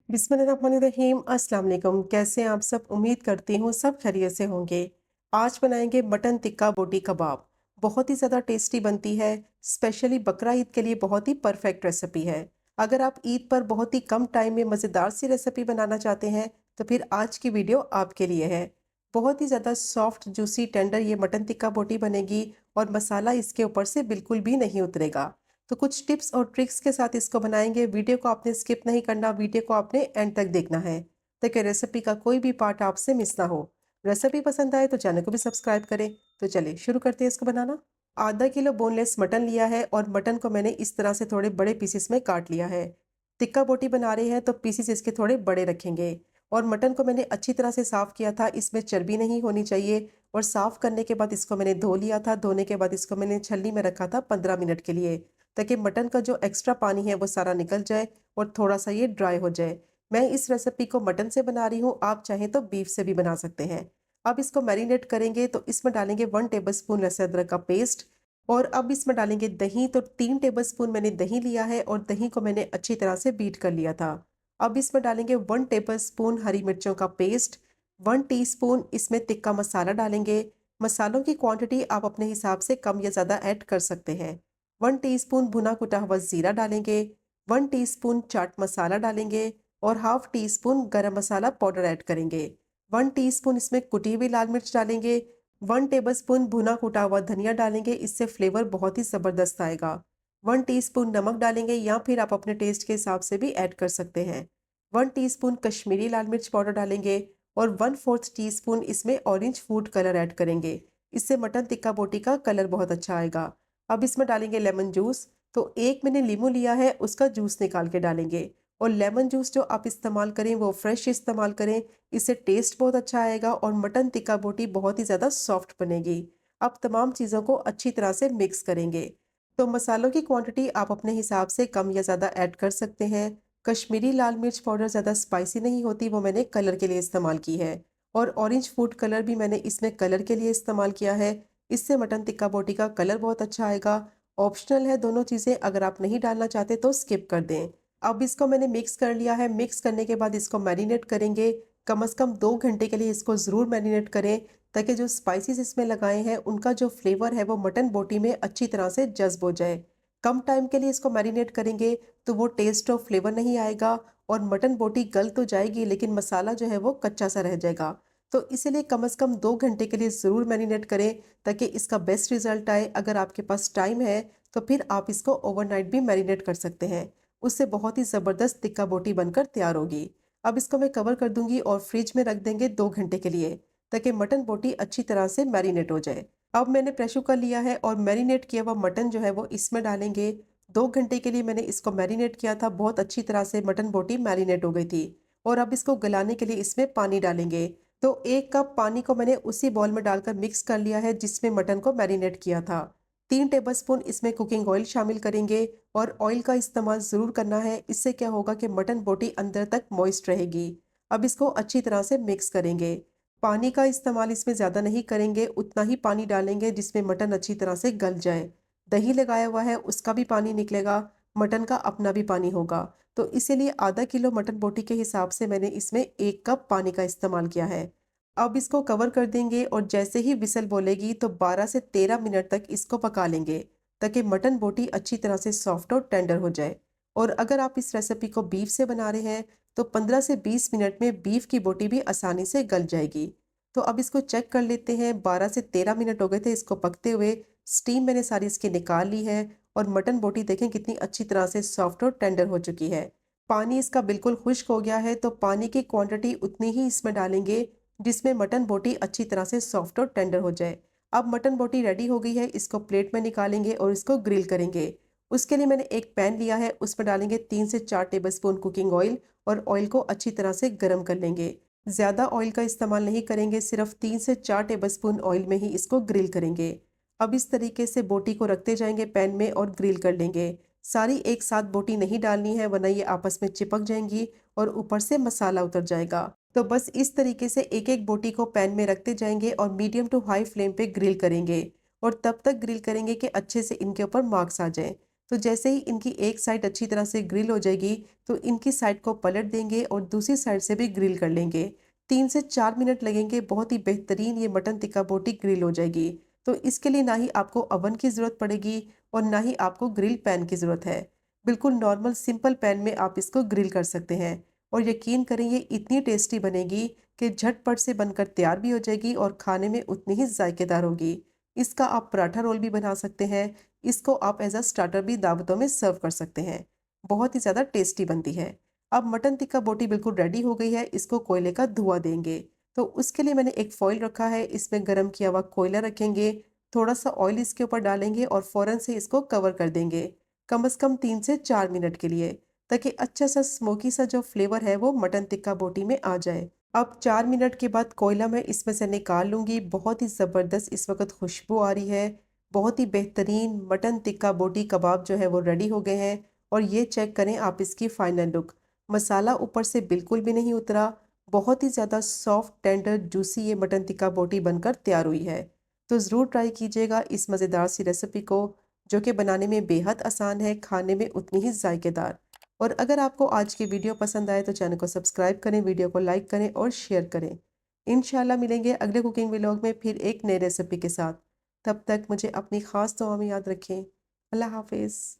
बिस्मिल्लाहिर्रहमानिर्रहीम। अस्सलाम वालेकुम। कैसे हैं आप सब? उम्मीद करती हूँ सब खैरियत से होंगे। आज बनाएंगे मटन टिक्का बोटी कबाब। बहुत ही ज़्यादा टेस्टी बनती है। स्पेशली बकरा ईद के लिए बहुत ही परफेक्ट रेसिपी है। अगर आप ईद पर बहुत ही कम टाइम में मज़ेदार सी रेसिपी बनाना चाहते हैं तो फिर आज की वीडियो आपके लिए है। बहुत ही ज़्यादा सॉफ्ट जूसी टेंडर ये मटन टिक्का बोटी बनेगी और मसाला इसके ऊपर से बिल्कुल भी नहीं उतरेगा। तो कुछ टिप्स और ट्रिक्स के साथ इसको बनाएंगे। वीडियो को आपने स्किप नहीं करना, वीडियो को आपने एंड तक देखना है ताकि रेसिपी का कोई भी पार्ट आपसे मिस ना हो। रेसिपी पसंद आए तो चैनल को भी सब्सक्राइब करें। तो चलिए शुरू करते हैं इसको बनाना। आधा किलो बोनलेस मटन लिया है और मटन को मैंने इस तरह से थोड़े बड़े पीसेस में काट लिया है। टिक्का बोटी बना रहे हैं तो पीसेस इसके थोड़े बड़े रखेंगे। और मटन को मैंने अच्छी तरह से साफ किया था, इसमें चर्बी नहीं होनी चाहिए। और साफ करने के बाद इसको मैंने धो लिया था। धोने के बाद इसको मैंने छलनी में रखा था 15 मिनट के लिए, ताकि मटन का जो एक्स्ट्रा पानी है वो सारा निकल जाए और थोड़ा सा ये ड्राई हो जाए। मैं इस रेसिपी को मटन से बना रही हूँ, आप चाहें तो बीफ से भी बना सकते हैं। अब इसको मैरिनेट करेंगे तो इसमें डालेंगे 1 टेबलस्पून लहसुन अदरक का पेस्ट। और अब इसमें डालेंगे दही। तो 3 टेबलस्पून मैंने दही लिया है और दही को मैंने अच्छी तरह से बीट कर लिया था। अब इसमें डालेंगे 1 टेबलस्पून हरी मिर्चों का पेस्ट। 1 टीस्पून इसमें टिक्का मसाला डालेंगे। मसालों की क्वांटिटी आप अपने हिसाब से कम या ज़्यादा ऐड कर सकते हैं। 1 टीस्पून भुना कुटा हुआ जीरा डालेंगे। 1 टीस्पून चाट मसाला डालेंगे और हाफ टी स्पून गरम मसाला पाउडर ऐड करेंगे। 1 टीस्पून इसमें कुटी हुई लाल मिर्च डालेंगे। 1 टेबलस्पून भुना कुटा हुआ धनिया डालेंगे, इससे फ्लेवर बहुत ही ज़बरदस्त आएगा। 1 टीस्पून नमक डालेंगे या फिर आप अपने टेस्ट के हिसाब से भी ऐड कर सकते हैं। 1 टीस्पून कश्मीरी लाल मिर्च पाउडर डालेंगे और 1/4 टीस्पून इसमें ऑरेंज फूड कलर ऐड करेंगे। इससे मटन टिक्का बोटी का कलर बहुत अच्छा आएगा। अब इसमें डालेंगे लेमन जूस। तो एक मैंने लीमू लिया है, उसका जूस निकाल के डालेंगे। और लेमन जूस जो आप इस्तेमाल करें वो फ्रेश इस्तेमाल करें, इससे टेस्ट बहुत अच्छा आएगा और मटन टिक्का बोटी बहुत ही ज़्यादा सॉफ्ट बनेगी। अब तमाम चीज़ों को अच्छी तरह से मिक्स करेंगे। तो मसालों की क्वांटिटी आप अपने हिसाब से कम या ज़्यादा ऐड कर सकते हैं। कश्मीरी लाल मिर्च पाउडर ज़्यादा स्पाइसी नहीं होती, वो मैंने कलर के लिए इस्तेमाल की है। और ऑरेंज फूड कलर भी मैंने इसमें कलर के लिए इस्तेमाल किया है। इससे मटन टिक्का बोटी का कलर बहुत अच्छा आएगा। ऑप्शनल है दोनों चीज़ें, अगर आप नहीं डालना चाहते तो स्किप कर दें। अब इसको मैंने मिक्स कर लिया है। मिक्स करने के बाद इसको मैरिनेट करेंगे। कम से कम 2 घंटे के लिए इसको ज़रूर मैरिनेट करें, ताकि जो स्पाइसेस इसमें लगाए हैं उनका जो फ्लेवर है वो मटन बोटी में अच्छी तरह से जज्ब हो जाए। कम टाइम के लिए इसको मैरिनेट करेंगे तो वो टेस्ट और फ्लेवर नहीं आएगा और मटन बोटी गल तो जाएगी लेकिन मसाला जो है वो कच्चा सा रह जाएगा। तो इसीलिए कम से कम 2 घंटे के लिए ज़रूर मैरिनेट करें, ताकि इसका बेस्ट रिजल्ट आए। अगर आपके पास टाइम है तो फिर आप इसको ओवरनाइट भी मैरिनेट कर सकते हैं। उससे बहुत ही ज़बरदस्त टिक्का बोटी बनकर तैयार होगी। अब इसको मैं कवर कर दूंगी और फ्रिज में रख देंगे 2 घंटे के लिए, ताकि मटन बोटी अच्छी तरह से मैरिनेट हो जाए। अब मैंने प्रेशर कुकर लिया है और मैरिनेट किया हुआ मटन जो है वो इसमें डालेंगे। 2 घंटे के लिए मैंने इसको मैरिनेट किया था, बहुत अच्छी तरह से मटन बोटी मैरिनेट हो गई थी। और अब इसको गलाने के लिए इसमें पानी डालेंगे। तो 1 कप पानी को मैंने उसी बॉल में डालकर मिक्स कर लिया है जिसमें मटन को मैरिनेट किया था। 3 टेबलस्पून इसमें कुकिंग ऑयल शामिल करेंगे और ऑयल का इस्तेमाल ज़रूर करना है। इससे क्या होगा कि मटन बोटी अंदर तक मॉइस्ट रहेगी। अब इसको अच्छी तरह से मिक्स करेंगे। पानी का इस्तेमाल इसमें ज़्यादा नहीं करेंगे, उतना ही पानी डालेंगे जिसमें मटन अच्छी तरह से गल जाए। दही लगाया हुआ है उसका भी पानी निकलेगा, मटन का अपना भी पानी होगा। तो इसीलिए आधा किलो मटन बोटी के हिसाब से मैंने इसमें 1 कप पानी का इस्तेमाल किया है। अब इसको कवर कर देंगे और जैसे ही विसल बोलेगी तो 12 से 13 मिनट तक इसको पका लेंगे, ताकि मटन बोटी अच्छी तरह से सॉफ्ट और टेंडर हो जाए। और अगर आप इस रेसिपी को बीफ से बना रहे हैं तो 15 से 20 मिनट में बीफ की बोटी भी आसानी से गल जाएगी। तो अब इसको चेक कर लेते हैं। 12 से 13 मिनट हो गए थे इसको पकते हुए। स्टीम मैंने सारी इसकी निकाल ली है और मटन बोटी देखें कितनी अच्छी तरह से सॉफ्ट और टेंडर हो चुकी है। पानी इसका बिल्कुल खुश्क हो गया है, तो पानी की क्वांटिटी उतनी ही इसमें डालेंगे जिसमें मटन बोटी अच्छी तरह से सॉफ्ट और टेंडर हो जाए। अब मटन बोटी रेडी हो गई है, इसको प्लेट में निकालेंगे और इसको ग्रिल करेंगे। उसके लिए मैंने एक पैन लिया है, उसमें डालेंगे 3 से 4 टेबलस्पून कुकिंग ऑयल और ऑयल को अच्छी तरह से गर्म कर लेंगे। ज़्यादा ऑयल का इस्तेमाल नहीं करेंगे, सिर्फ 3 से 4 टेबलस्पून ऑयल में ही इसको ग्रिल करेंगे। अब इस तरीके से बोटी को रखते जाएंगे पैन में और ग्रिल कर लेंगे। सारी एक साथ बोटी नहीं डालनी है, वरना ये आपस में चिपक जाएंगी और ऊपर से मसाला उतर जाएगा। तो बस इस तरीके से एक एक बोटी को पैन में रखते जाएंगे और मीडियम टू हाई फ्लेम पे ग्रिल करेंगे। और तब तक ग्रिल करेंगे कि अच्छे से इनके ऊपर मार्क्स आ जाएं। तो जैसे ही इनकी एक साइड अच्छी तरह से ग्रिल हो जाएगी तो इनकी साइड को पलट देंगे और दूसरी साइड से भी ग्रिल कर लेंगे। 3 से 4 मिनट लगेंगे, बहुत ही बेहतरीन ये मटन टिक्का बोटी ग्रिल हो जाएगी। तो इसके लिए ना ही आपको ओवन की ज़रूरत पड़ेगी और ना ही आपको ग्रिल पैन की ज़रूरत है। बिल्कुल नॉर्मल सिंपल पैन में आप इसको ग्रिल कर सकते हैं और यकीन करें ये इतनी टेस्टी बनेगी कि झटपट से बनकर तैयार भी हो जाएगी और खाने में उतनी ही जायकेदार होगी। इसका आप पराठा रोल भी बना सकते हैं। इसको आप एज अ स्टार्टर भी दावतों में सर्व कर सकते हैं। बहुत ही ज़्यादा टेस्टी बनती है। अब मटन टिक्का बोटी बिल्कुल रेडी हो गई है, इसको कोयले का धुआं देंगे। तो उसके लिए मैंने एक फॉइल रखा है, इसमें गर्म किया हुआ कोयला रखेंगे, थोड़ा सा ऑयल इसके ऊपर डालेंगे और फ़ौरन से इसको कवर कर देंगे, कम से कम 3 से 4 मिनट के लिए, ताकि अच्छा सा स्मोकी सा जो फ्लेवर है वो मटन टिक्का बोटी में आ जाए। अब 4 मिनट के बाद कोयला मैं इसमें से निकाल लूँगी। बहुत ही ज़बरदस्त इस वक्त खुशबू आ रही है। बहुत ही बेहतरीन मटन टिक्का बोटी कबाब जो है वो रेडी हो गए हैं और ये चेक करें आप इसकी फाइनल लुक। मसाला ऊपर से बिल्कुल भी नहीं उतरा। बहुत ही ज़्यादा सॉफ्ट टेंडर जूसी ये मटन टिक्का बोटी बनकर तैयार हुई है। तो ज़रूर ट्राई कीजिएगा इस मज़ेदार सी रेसिपी को, जो कि बनाने में बेहद आसान है, खाने में उतनी ही जायकेदार। और अगर आपको आज की वीडियो पसंद आए तो चैनल को सब्सक्राइब करें, वीडियो को लाइक करें और शेयर करें। इंशाल्लाह मिलेंगे अगले कुकिंग व्लॉग में फिर एक नई रेसिपी के साथ। तब तक मुझे अपनी ख़ास दुआ में याद रखें। अल्लाह हाफ़िज़।